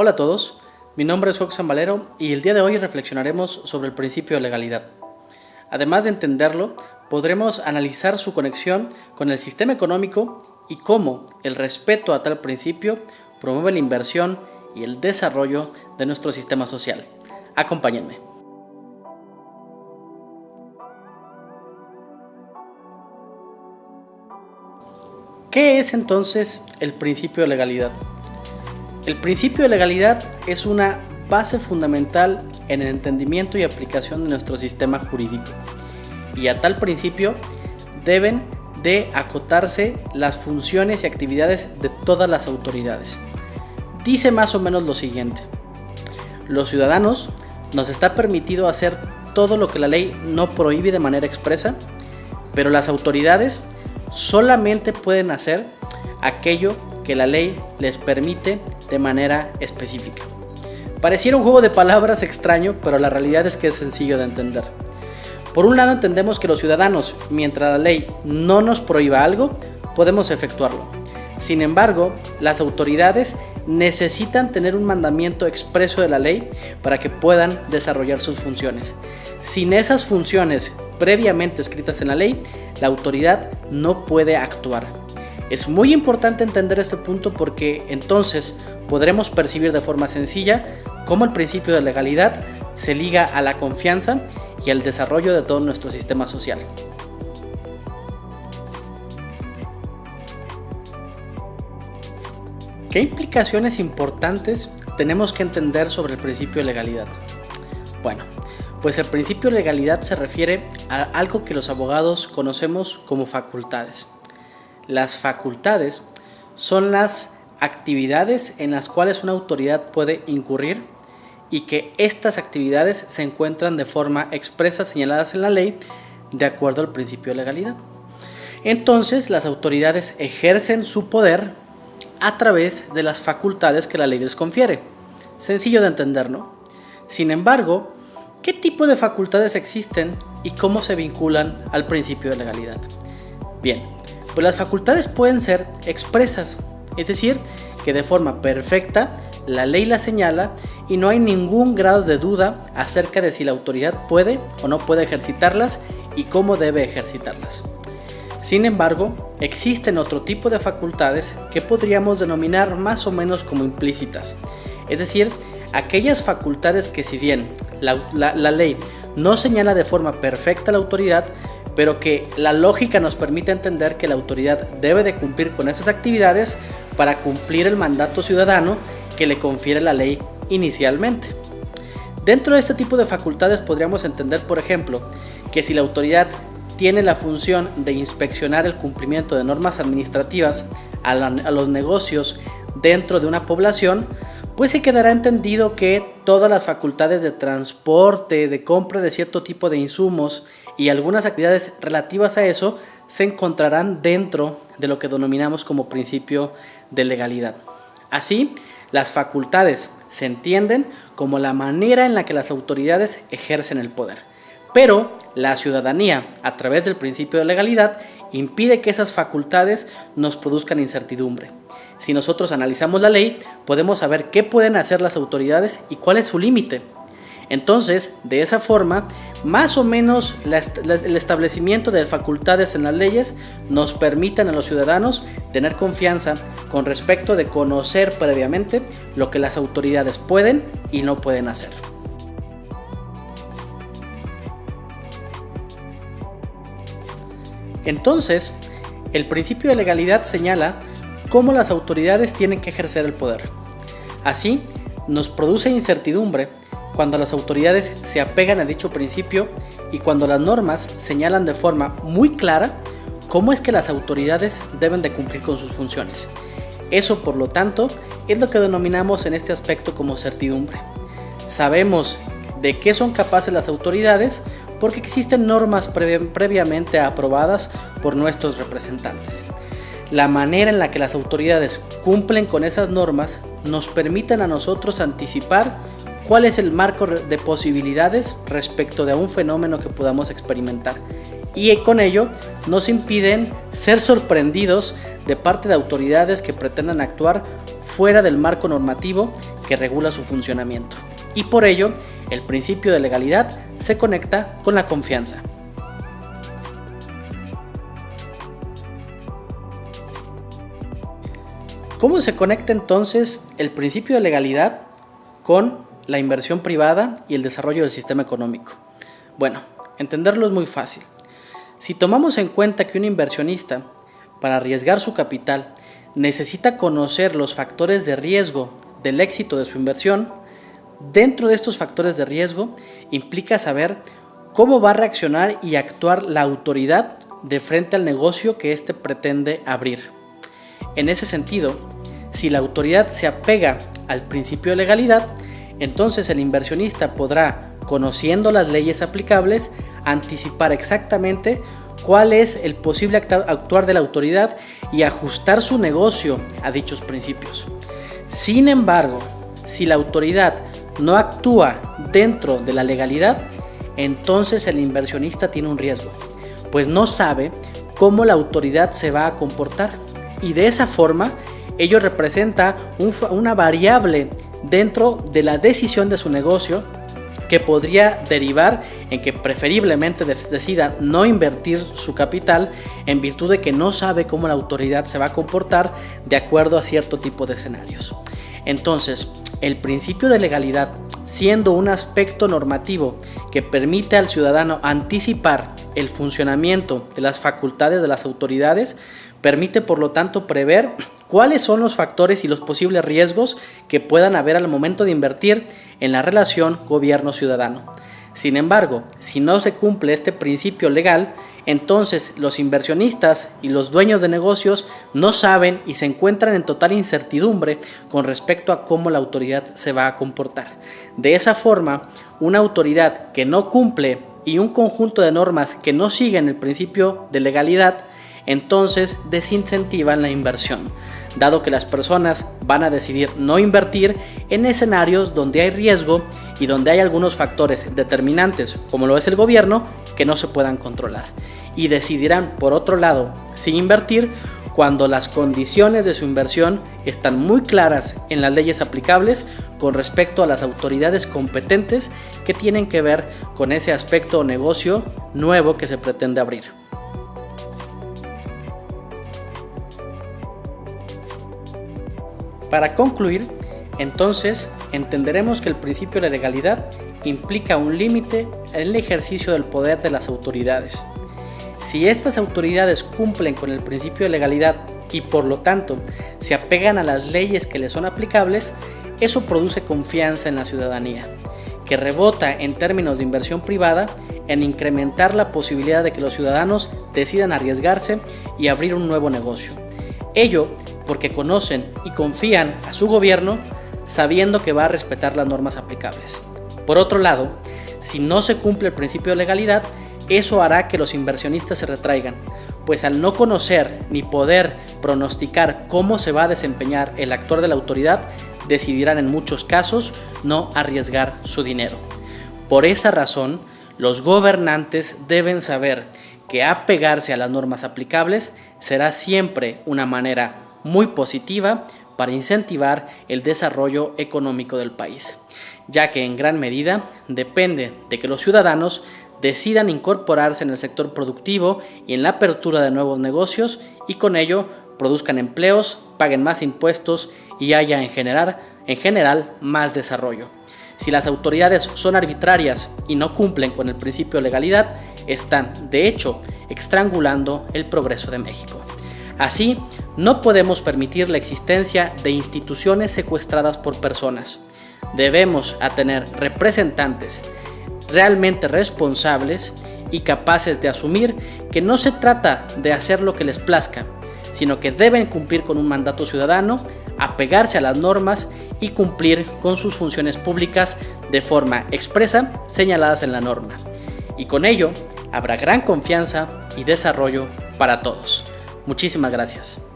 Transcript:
Hola a todos, mi nombre es Roxan Valero y el día de hoy reflexionaremos sobre el principio de legalidad. Además de entenderlo, podremos analizar su conexión con el sistema económico y cómo el respeto a tal principio promueve la inversión y el desarrollo de nuestro sistema social. Acompáñenme. ¿Qué es entonces el principio de legalidad? El principio de legalidad es una base fundamental en el entendimiento y aplicación de nuestro sistema jurídico. Y a tal principio deben de acotarse las funciones y actividades de todas las autoridades. Dice más o menos lo siguiente: los ciudadanos nos está permitido hacer todo lo que la ley no prohíbe de manera expresa, pero las autoridades solamente pueden hacer aquello que la ley les permite de manera específica. Pareciera un juego de palabras extraño, pero la realidad es que es sencillo de entender. Por un lado, entendemos que los ciudadanos, mientras la ley no nos prohíba algo, podemos efectuarlo. Sin embargo, las autoridades necesitan tener un mandamiento expreso de la ley para que puedan desarrollar sus funciones. Sin esas funciones previamente escritas en la ley, la autoridad no puede actuar. Es muy importante entender este punto porque entonces podremos percibir de forma sencilla cómo el principio de legalidad se liga a la confianza y al desarrollo de todo nuestro sistema social. ¿Qué implicaciones importantes tenemos que entender sobre el principio de legalidad? Bueno, pues el principio de legalidad se refiere a algo que los abogados conocemos como facultades. Las facultades son las actividades en las cuales una autoridad puede incurrir y que estas actividades se encuentran de forma expresa señaladas en la ley de acuerdo al principio de legalidad. Entonces, las autoridades ejercen su poder a través de las facultades que la ley les confiere. Sencillo de entender, ¿no? Sin embargo, ¿qué tipo de facultades existen y cómo se vinculan al principio de legalidad? Bien, pues las facultades pueden ser expresas, es decir, que de forma perfecta la ley las señala y no hay ningún grado de duda acerca de si la autoridad puede o no puede ejercitarlas y cómo debe ejercitarlas. Sin embargo, existen otro tipo de facultades que podríamos denominar más o menos como implícitas, es decir, aquellas facultades que si bien la ley no señala de forma perfecta la autoridad, pero que la lógica nos permite entender que la autoridad debe de cumplir con esas actividades para cumplir el mandato ciudadano que le confiere la ley inicialmente. Dentro de este tipo de facultades podríamos entender, por ejemplo, que si la autoridad tiene la función de inspeccionar el cumplimiento de normas administrativas a los negocios dentro de una población, pues se quedará entendido que todas las facultades de transporte, de compra de cierto tipo de insumos y algunas actividades relativas a eso se encontrarán dentro de lo que denominamos como principio de legalidad. Así, las facultades se entienden como la manera en la que las autoridades ejercen el poder. Pero la ciudadanía, a través del principio de legalidad, impide que esas facultades nos produzcan incertidumbre. Si nosotros analizamos la ley, podemos saber qué pueden hacer las autoridades y cuál es su límite. Entonces, de esa forma, más o menos el establecimiento de facultades en las leyes nos permiten a los ciudadanos tener confianza con respecto de conocer previamente lo que las autoridades pueden y no pueden hacer. Entonces, el principio de legalidad señala cómo las autoridades tienen que ejercer el poder. Así, nos produce incertidumbre cuando las autoridades se apegan a dicho principio y cuando las normas señalan de forma muy clara cómo es que las autoridades deben de cumplir con sus funciones. Eso, por lo tanto, es lo que denominamos en este aspecto como certidumbre. Sabemos de qué son capaces las autoridades porque existen normas previamente aprobadas por nuestros representantes. La manera en la que las autoridades cumplen con esas normas nos permiten a nosotros anticipar cuál es el marco de posibilidades respecto de un fenómeno que podamos experimentar. Y con ello nos impiden ser sorprendidos de parte de autoridades que pretendan actuar fuera del marco normativo que regula su funcionamiento. Y por ello, el principio de legalidad se conecta con la confianza. ¿Cómo se conecta entonces el principio de legalidad con la inversión privada y el desarrollo del sistema económico? Bueno, entenderlo es muy fácil. Si tomamos en cuenta que un inversionista, para arriesgar su capital, necesita conocer los factores de riesgo del éxito de su inversión, dentro de estos factores de riesgo implica saber cómo va a reaccionar y actuar la autoridad de frente al negocio que éste pretende abrir. En ese sentido, si la autoridad se apega al principio de legalidad, entonces el inversionista podrá, conociendo las leyes aplicables, anticipar exactamente cuál es el posible actuar de la autoridad y ajustar su negocio a dichos principios. Sin embargo, si la autoridad no actúa dentro de la legalidad, entonces el inversionista tiene un riesgo, pues no sabe cómo la autoridad se va a comportar. Y de esa forma, ello representa una variable dentro de la decisión de su negocio que podría derivar en que preferiblemente decida no invertir su capital en virtud de que no sabe cómo la autoridad se va a comportar de acuerdo a cierto tipo de escenarios. Entonces, el principio de legalidad, siendo un aspecto normativo que permite al ciudadano anticipar el funcionamiento de las facultades de las autoridades, permite por lo tanto prever cuáles son los factores y los posibles riesgos que puedan haber al momento de invertir en la relación gobierno-ciudadano. Sin embargo, si no se cumple este principio legal, entonces los inversionistas y los dueños de negocios no saben y se encuentran en total incertidumbre con respecto a cómo la autoridad se va a comportar. De esa forma, una autoridad que no cumple y un conjunto de normas que no siguen el principio de legalidad, entonces desincentivan la inversión, dado que las personas van a decidir no invertir en escenarios donde hay riesgo y donde hay algunos factores determinantes, como lo es el gobierno, que no se puedan controlar. Y decidirán, por otro lado, sin invertir cuando las condiciones de su inversión están muy claras en las leyes aplicables con respecto a las autoridades competentes que tienen que ver con ese aspecto o negocio nuevo que se pretende abrir. Para concluir, entonces, entenderemos que el principio de legalidad implica un límite en el ejercicio del poder de las autoridades. Si estas autoridades cumplen con el principio de legalidad y por lo tanto se apegan a las leyes que les son aplicables, eso produce confianza en la ciudadanía, que rebota en términos de inversión privada en incrementar la posibilidad de que los ciudadanos decidan arriesgarse y abrir un nuevo negocio. Ello porque conocen y confían a su gobierno sabiendo que va a respetar las normas aplicables. Por otro lado, si no se cumple el principio de legalidad, eso hará que los inversionistas se retraigan, pues al no conocer ni poder pronosticar cómo se va a desempeñar el actuar de la autoridad, decidirán en muchos casos no arriesgar su dinero. Por esa razón, los gobernantes deben saber que apegarse a las normas aplicables será siempre una manera muy positiva para incentivar el desarrollo económico del país, ya que en gran medida depende de que los ciudadanos decidan incorporarse en el sector productivo y en la apertura de nuevos negocios y con ello produzcan empleos, paguen más impuestos y haya en general más desarrollo. Si las autoridades son arbitrarias y no cumplen con el principio de legalidad, están, de hecho, estrangulando el progreso de México. Así, no podemos permitir la existencia de instituciones secuestradas por personas. Debemos tener representantes realmente responsables y capaces de asumir que no se trata de hacer lo que les plazca, sino que deben cumplir con un mandato ciudadano, apegarse a las normas y cumplir con sus funciones públicas de forma expresa señaladas en la norma. Y con ello habrá gran confianza y desarrollo para todos. Muchísimas gracias.